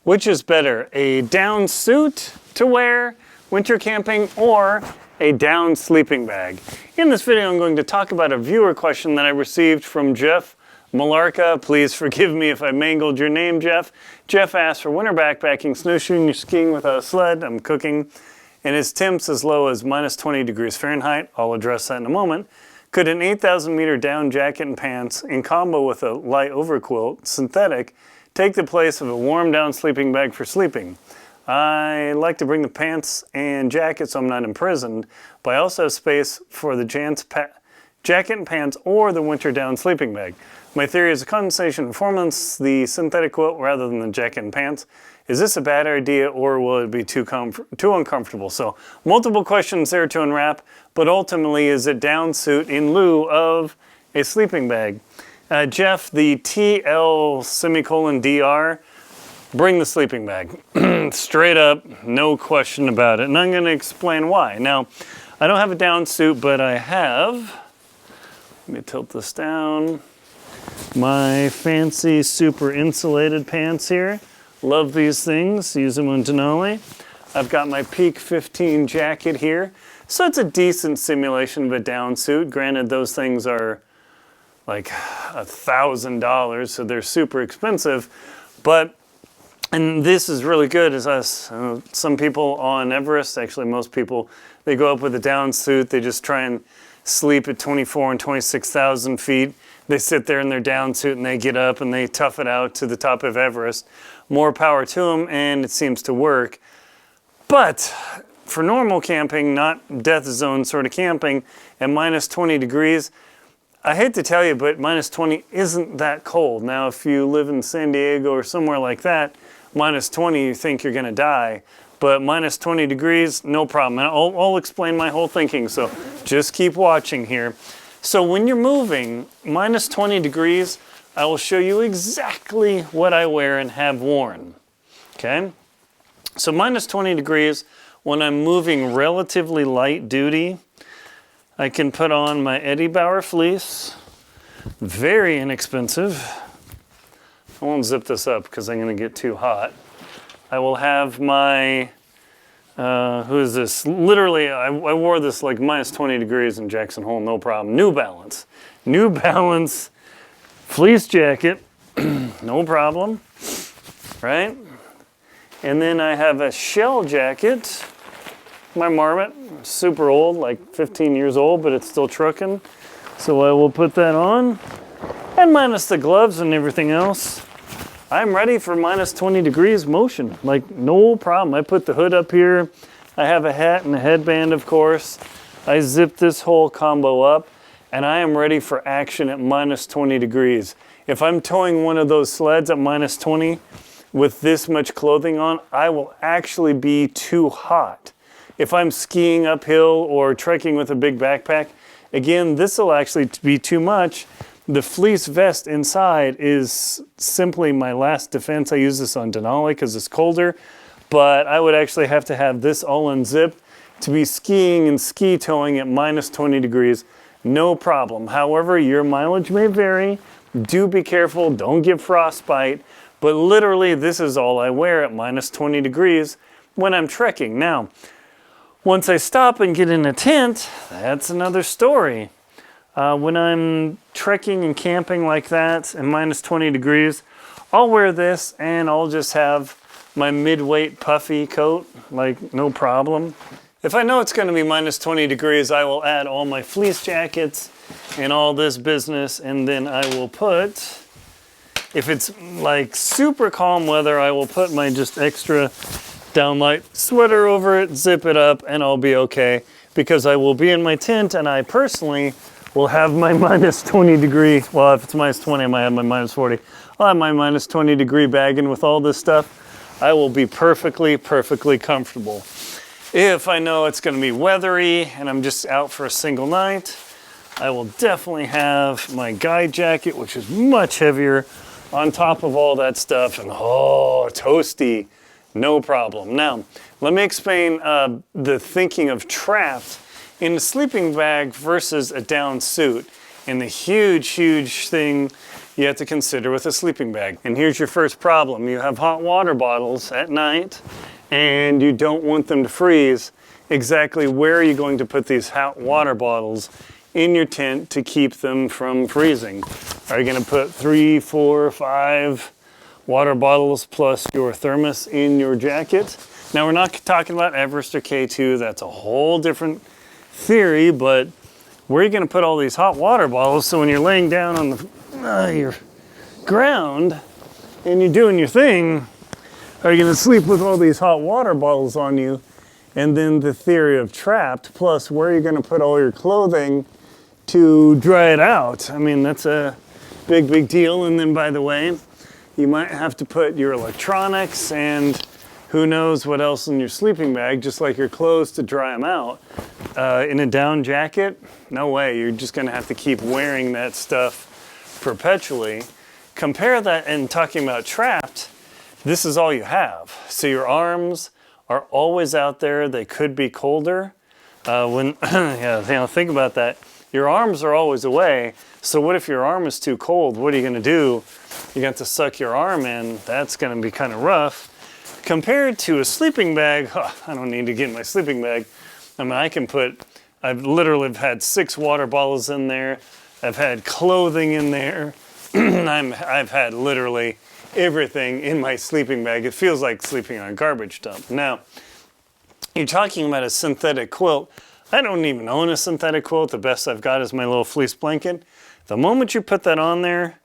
Which is better, a down suit to wear winter camping or a down sleeping bag? In this video, I'm going to talk about a viewer question that I received from Jeff Malarka. Please forgive me if I mangled your name, Jeff. Jeff asked for winter backpacking, snowshoeing, or skiing without a sled. I'm cooking, and his temps as low as minus 20 degrees Fahrenheit. I'll address that in a moment. Could an 8,000 meter down jacket and pants in combo with a light overquilt, synthetic, take the place of a warm down sleeping bag for sleeping? I like to bring the pants and jacket so I'm not imprisoned, but I also have space for the jacket and pants or the winter down sleeping bag. My theory is a condensation performance, the synthetic quilt rather than the jacket and pants. Is this a bad idea or will it be too uncomfortable? So multiple questions there to unwrap, but ultimately is it down suit in lieu of a sleeping bag? Jeff, the TL::DR, bring the sleeping bag. Straight up, no question about it. And I'm going to explain why. Now, I don't have a down suit, but I have, let me tilt this down, my fancy super insulated pants here. Love these things, use them in Denali. I've got my Peak 15 jacket here. So it's a decent simulation of a down suit. Granted, those things are like $1,000, so they're super expensive. And this is really good as us. Some people on Everest, actually most people, they go up with a down suit. They just try and sleep at 24 and 26,000 feet. They sit there in their down suit and they get up and they tough it out to the top of Everest. More power to them, and it seems to work. But for normal camping, not death zone sort of camping, at minus 20 degrees, I hate to tell you, but minus 20 isn't that cold. Now, if you live in San Diego or somewhere like that, minus 20, you think you're going to die. But minus 20 degrees, no problem. And I'll explain my whole thinking, so just keep watching here. So when you're moving, minus 20 degrees, I will show you exactly what I wear and have worn. Okay? So minus 20 degrees, when I'm moving relatively light duty, I can put on my Eddie Bauer fleece, very inexpensive. I won't zip this up because I'm going to get too hot. I will have my, who is this? Literally, I wore this like minus 20 degrees in Jackson Hole, no problem. New Balance fleece jacket, no problem, right? And then I have a shell jacket, my Marmot, super old, like 15 years old, but it's still trucking. So I will put that on, and minus the gloves and everything else, I'm ready for minus 20 degrees motion, like no problem. I put the hood up here. I have a hat and a headband, of course. I zip this whole combo up, and I am ready for action at minus 20 degrees. If I'm towing one of those sleds at minus 20 with this much clothing on, I will actually be too hot. If I'm skiing uphill or trekking with a big backpack, again, this will actually be too much. The fleece vest inside is simply my last defense. I use this on Denali because it's colder, but I would actually have to have this all unzipped to be skiing and ski towing at minus 20 degrees. No problem. However, your mileage may vary. Do be careful, don't get frostbite, but literally this is all I wear at minus 20 degrees when I'm trekking. Now, once I stop and get in a tent, that's another story. When I'm trekking and camping like that at minus 20 degrees, I'll wear this and I'll just have my mid-weight puffy coat, like no problem. If I know it's going to be minus 20 degrees, I will add all my fleece jackets and all this business, and then I will put, if it's like super calm weather, I will put my just extra downlight sweater over it, zip it up, and I'll be okay, because I will be in my tent, and I personally will have my minus 20 degree, well, if it's minus 20, I might have my minus 40. I'll have my minus 20 degree bagging with all this stuff. I will be perfectly comfortable. If I know it's going to be weathery and I'm just out for a single night, I will definitely have my guide jacket, which is much heavier, on top of all that stuff, and oh, toasty, no problem. Now, let me explain the thinking of trapped in a sleeping bag versus a down suit. And the huge thing you have to consider with a sleeping bag. And here's your first problem. You have hot water bottles at night and you don't want them to freeze. Exactly where are you going to put these hot water bottles in your tent to keep them from freezing? Are you going to put 3, 4, 5 water bottles plus your thermos in your jacket? Now, we're not talking about Everest or K2. That's a whole different theory, but where are you going to put all these hot water bottles so when you're laying down on your ground and you're doing your thing, are you going to sleep with all these hot water bottles on you? And then the theory of trapped, plus where are you going to put all your clothing to dry it out? I mean, that's a big, big deal. And then, by the way, you might have to put your electronics and who knows what else in your sleeping bag, just like your clothes to dry them out. In a down jacket, no way. You're just going to have to keep wearing that stuff perpetually. Compare that and talking about trapped, this is all you have. So your arms are always out there. They could be colder. Yeah, think about that. Your arms are always away. So what if your arm is too cold? What are you going to do? You're going to have to suck your arm in. That's going to be kind of rough. Compared to a sleeping bag, I don't need to get in my sleeping bag. I mean, I've literally had 6 water bottles in there. I've had clothing in there. I've had literally everything in my sleeping bag. It feels like sleeping on a garbage dump. Now, you're talking about a synthetic quilt. I don't even own a synthetic quilt. The best I've got is my little fleece blanket. The moment you put that on there,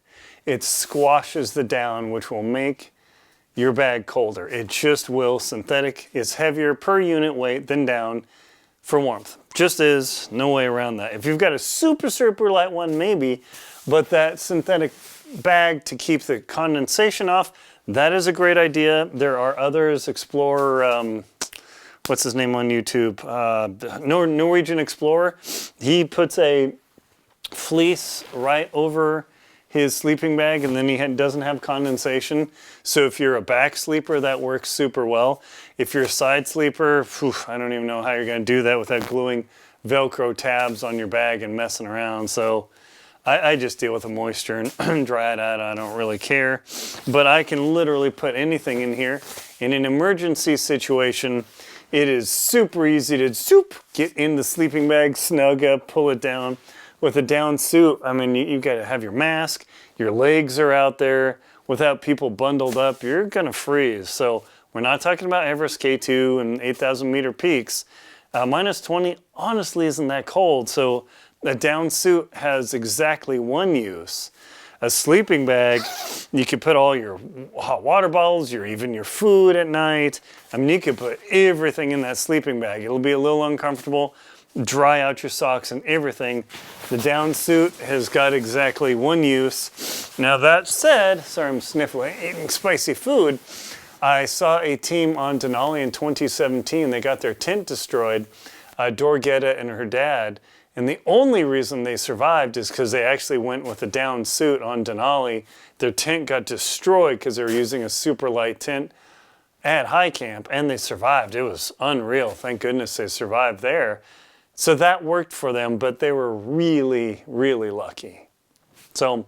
it squashes the down, which will make your bag colder. It just will. Synthetic is heavier per unit weight than down for warmth. Just is, no way around that. If you've got a super, super light one, maybe, but that synthetic bag to keep the condensation off, that is a great idea. There are others. Explorer, what's his name on YouTube? Norwegian Explorer. He puts a fleece right over his sleeping bag, and then he doesn't have condensation. So if you're a back sleeper, that works super well. If you're a side sleeper, I don't even know how you're going to do that without gluing Velcro tabs on your bag and messing around. So I just deal with the moisture and dry it out. I don't really care. But I can literally put anything in here. In an emergency situation, it is super easy to get in the sleeping bag, snug up, pull it down. With a down suit, I mean, you got to have your mask, your legs are out there. Without people bundled up, you're going to freeze. So we're not talking about Everest K2 and 8,000 meter peaks. Minus 20 honestly isn't that cold. So a down suit has exactly one use. A sleeping bag, you could put all your hot water bottles, even your food at night. I mean, you could put everything in that sleeping bag. It'll be a little uncomfortable. Dry out your socks and everything. The down suit has got exactly one use. Now that said, sorry I'm sniffling, eating spicy food. I saw a team on Denali in 2017. They got their tent destroyed, Dorgetta and her dad. And the only reason they survived is because they actually went with a down suit on Denali. Their tent got destroyed because they were using a super light tent at high camp, and they survived. It was unreal. Thank goodness they survived there. So that worked for them, but they were really, really lucky. So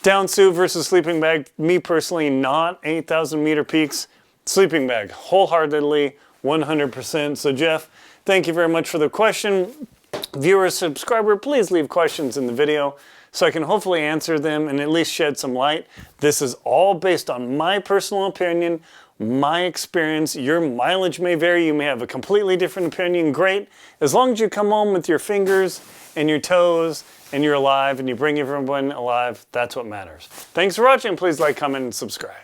down suit versus sleeping bag, me personally, not 8,000 meter peaks. Sleeping bag, wholeheartedly, 100%. So Jeff, thank you very much for the question. Viewer, subscriber, please leave questions in the video so I can hopefully answer them and at least shed some light. This is all based on my personal opinion, my experience. Your mileage may vary. You may have a completely different opinion. Great. As long as you come home with your fingers and your toes and you're alive and you bring everyone alive, that's what matters. Thanks for watching. Please like, comment, and subscribe.